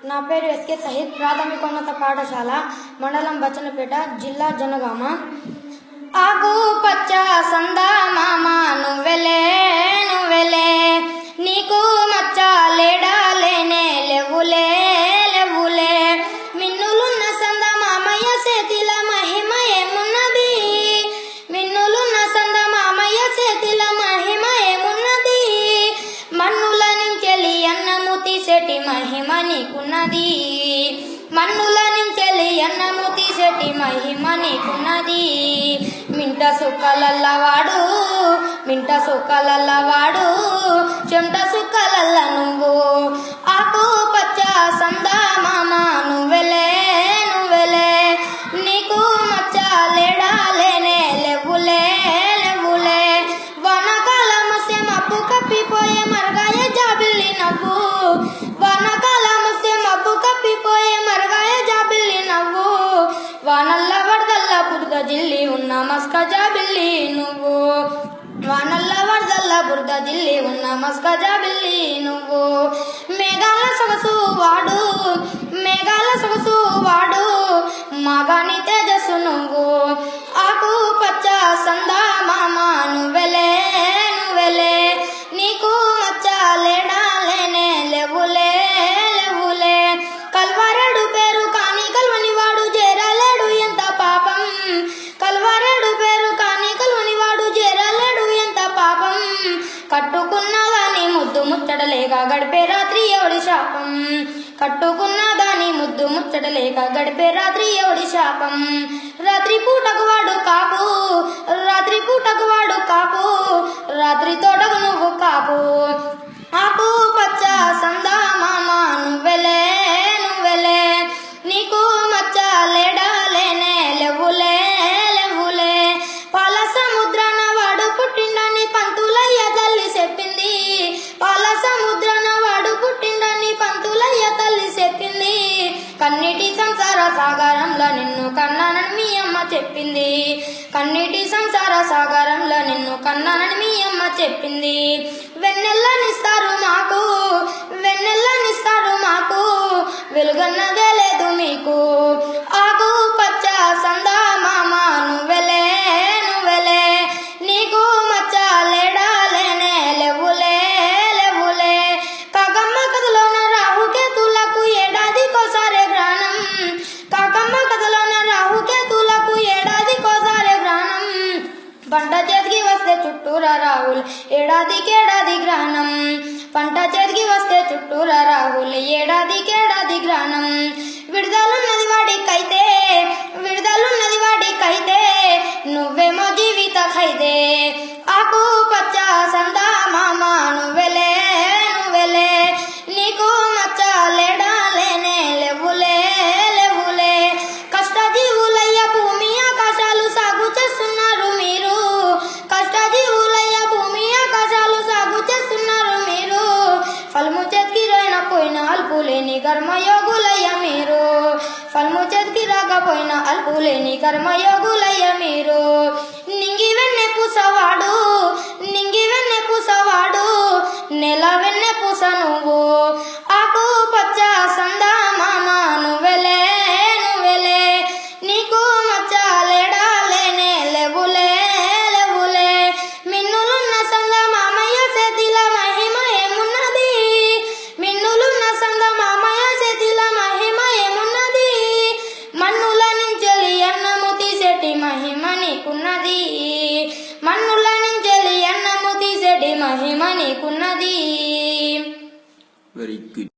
నా పేరు ఎస్కే సహిద్, ప్రాథమికోన్నత పాఠశాల, మండలం బచ్చన్నపేట, జిల్లా జనగామ. ఆకు పచ్చ సందా మామ నువ్వెలే నువ్వెలే, నీకు మచ్చ లేడా లేనే లేవులే లేవులే, మిన్నులున్న సంద మామయ్య చేతిల మహిమ ఏమున్నది, మిన్నులున్న సంద మామయ్య చేతిల మహిమ ఏమున్నది, మన్నుల నుంచెలి అన్నము తీసేటి మహిమ నీకున్నది, మన్నుల నుంచెలి అన్నము తీసేటి మహిమ నీకున్నది. మింట సుక్కలల్లవాడు మింట సుక్కలల్లవాడు, చెమట సుక్కలల్ల నువ్వు, ఆకు పచ్చ సందా మామ నువ్వెలే నువ్వెలే, నీకు మచ్చ లేడా లేనే లేవులే లేవులే, వానకాలం వస్తే మబ్బు కప్పిపోయే మరగాయ జాబిల్లి నవ్వు, వానకాలం వస్తే మబ్బు కప్పిపోయే మరగాయ జాబిల్లి నవ్వు, వానల్ల వరదల్ల బురద జిల్లి ఉన్న మస్క జాబిల్లి నువ్వు, వానల్ల వరదల్ల బురద జిల్లి ఉన్న మస్క జాబిల్లి నువ్వు, మేఘాల సొగసు వాడు మేఘాల సొగసు వాడు, మాగాని తేజస్సు నువ్వు, ఆకు పచ్చ సందా మామ నువ్వెలే నువ్వెలే, నీకు మచ్చ లేడా లేనే లేవులే లేవులే, కల్వారెడు పేరు కాని కల్వని వాడు చేరలేడు ఎంత పాపం, కల్వారెడు పేరు కాని కల్వని వాడు చేరలేడు ఎంత పాపం, కట్టుకున్నా గాని ముద్దు ముచ్చటలేక గడిపే రాత్రి ఎవడి శాపం, కట్టుకున్నా గాని ముద్దు ముచ్చటలేక గడిపే రాత్రి ఎవడి శాపం, రాత్రి పూటకు వాడు కాపు రాత్రి పూటకు వాడు కాపు, రాత్రి తోటకు నువ్వు కాపు, ఆకు పచ్చ సందా మామ నువ్వెలే నువ్వెలే, నీకు మచ్చ లేడా లేనే లేవులే లేవులే, పాల సముద్రాన వాడు పుట్టిండని పంతులయ్య తల్లి చెప్పింది, పాల సముద్రాన వాడు పుట్టిండని పంతులయ్య తల్లి చెప్పింది, కన్నీటి సంసార సాగరంలో నిన్ను కన్నానని మీ అమ్మ చెప్పింది, కన్నీటి సంసార సాగరంలో నిన్ను కన్నానని మీ అమ్మ చెప్పింది, వెన్నెల్లనిస్తారు మాకు వెన్నెల్లనిస్తారు మాకు, వెలుగన్నదే లేదు మీకు, ఆకు పచ్చ సందా మామ నువ్వెలే నువ్వెలే, నీకు మచ్చ లేడా లేనే లేవులే లేవులే, కాకమ్మ కథలోన రాహుకేతులకు ఏడాదికోసారే గ్రహణం, కాకమ్మ కథలోన రాహుకేతులకు ఏడాదికోసారే గ్రహణం, పంట చేతికి వస్తే చుట్టూరా రాహుల్ ఏడాదికేడాది గ్రహణం, పంట చేతికి వస్తే చుట్టూరా రాహుల్ ఏడాదికేడాది గ్రహణం, విడుదలున్నది వాడికైతే విడుదలున్నది వాడికైతే, నువ్వేమో జీవిత ఖైదే, ఆకు పచ్చ సందా మామ నువ్వెలే నువ్వెలే, నీకు మచ్చ లేడా లేనే లేవులే లేవులే, కష్టజీవులయ్య భూమి ఆకాశాలు సాగు చేస్తున్నారు మీరు, కష్టజీవులయ్య భూమి ఆకాశాలు సాగు చేస్తున్నారు మీరు, ఫలము చేతికి రాకపోయినా అల్పులేని కర్మయోగులయ్య మీరు, ఫలము చేతికి రాకపోయినా అల్పులేని కర్మయోగులయ్య మీరు, నింగి వెన్నె పూసవాడు నింగి వెన్నె పూసవాడు, నెల వెన్నె పూస నువ్వు, ఆకు పచ్చ సందా మామ నువ్వెలే నువ్వెలే, నీకు మచ్చ లేడా లేనే లేవులే లేవులే, మిన్నులున్న సంద మామయ్య చేతిల మహిమ ఏమున్నది, మిన్నులున్న సంద మామయ్య చేతిల మహిమ ఏమున్నది, మన్నుల నుంచెలి అన్నము తీసేటి మహిమ నీకున్నది, మన్నుల నుంచెలి అన్నము తీసేటి మహిమ నీకున్నది. Very good.